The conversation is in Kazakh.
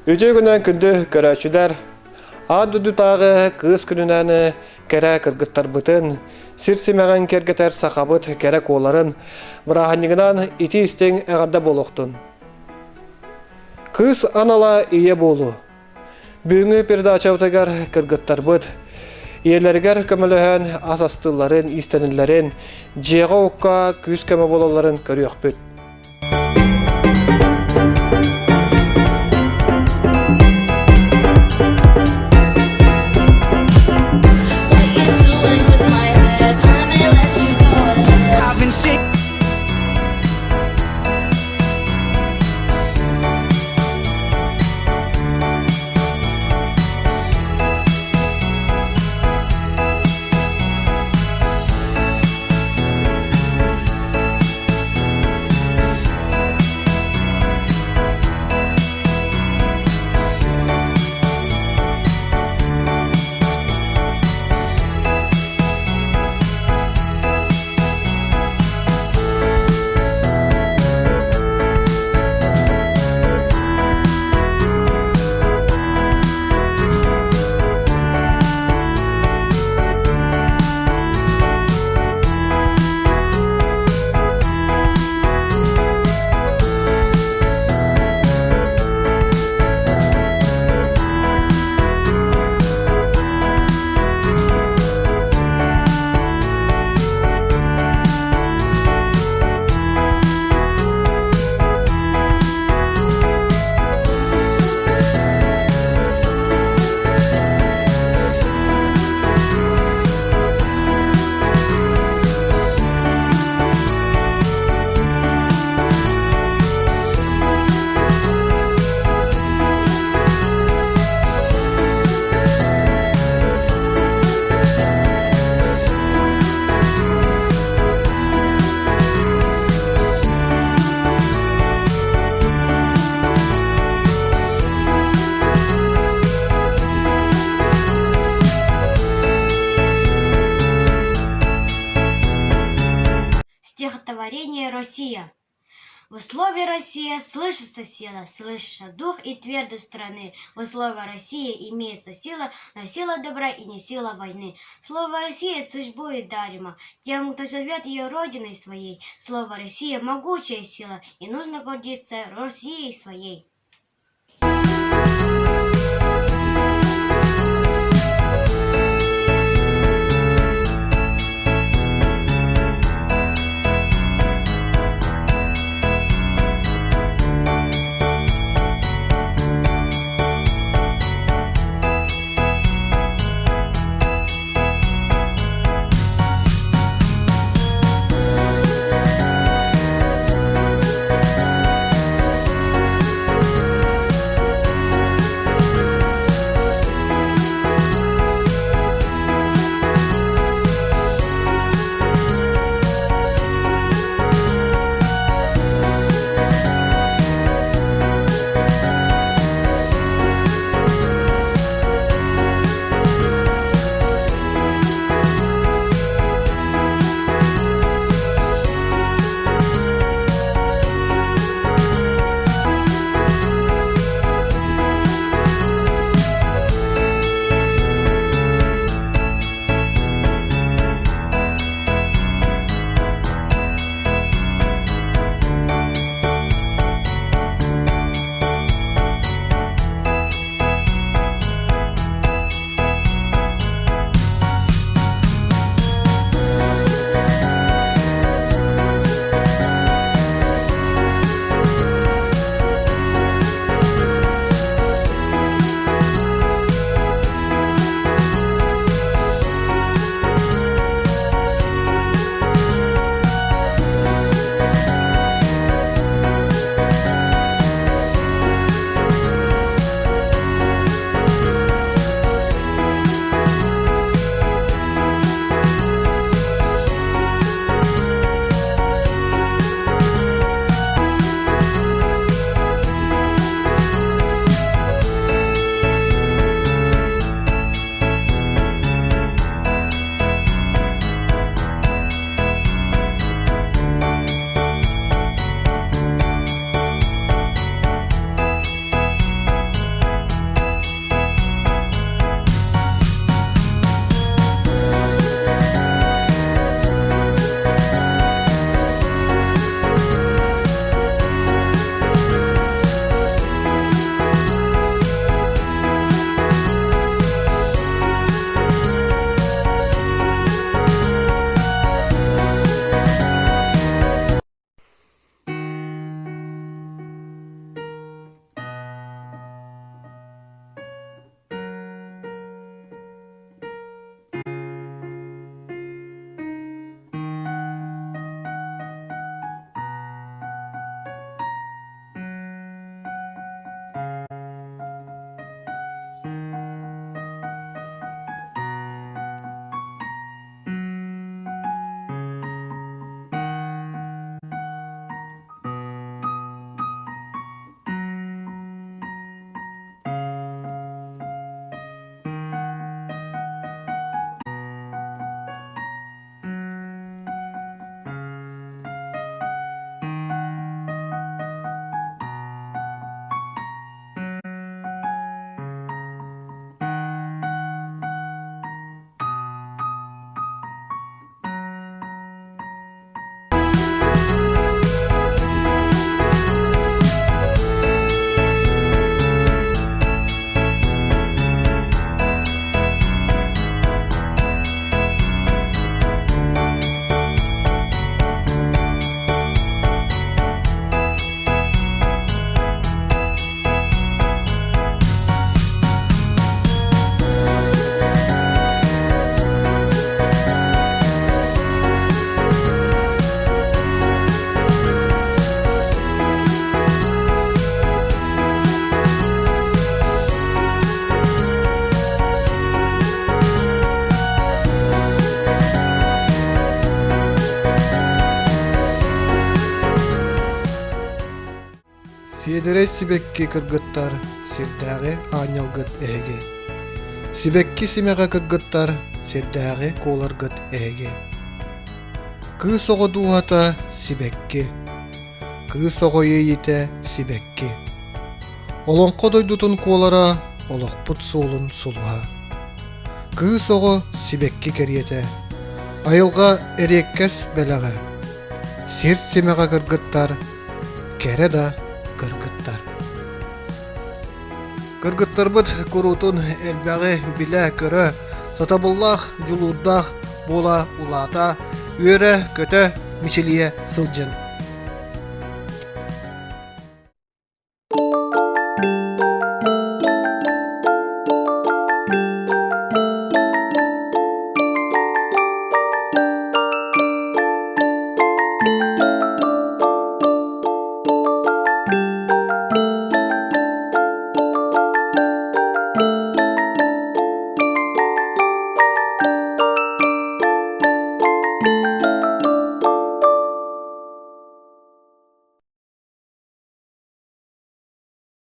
Үтегүнөн күндү көрөчүлөр. Дойдутааҕы Кыыс күнүнэн кэрэ кыргыттарбытын, сирсимэгэн кергетер сахабыт кэрэ куоларын, быраханньыгынан ити истең эҕарда болохтун. Кыыс анала ие болу. Бүгүнгү передачабытыгар кыргыттарбыт, иелеригер көмөлөһөн асастыларын, истениллерин, жиэҕэ укка күс көмө бололарын көрүөхпүт. Стихотворение «Россия». В слове «Россия» слышится сила, слышится дух и твердость страны. В слове «Россия» имеется сила, но сила добра и не сила войны. Слово «Россия» судьбой даримо тем, кто зовет ее родиной своей. Слово «Россия» могучая сила, и нужно гордиться Россией своей. Сирей сибекки кыргыттар сирдәгы анялгыт эге. Сибекки симега кыргыттар сирдәгы коларгыт эге. Кыыс оҕо дуата сибекки. Кыыс оҕо ейите сибекки. Олонко дойдутун колара олохпут суолун сулуha. Кыыс оҕо сибекки кериете. Айылга эреккес белеге. Сир симега кыргыттар кере да кыргыттар. Кыргыттарбыт курутун элбäги биле көрө сатабыллах жулурдах бола улата үөрэ көтө мичилие сылжын.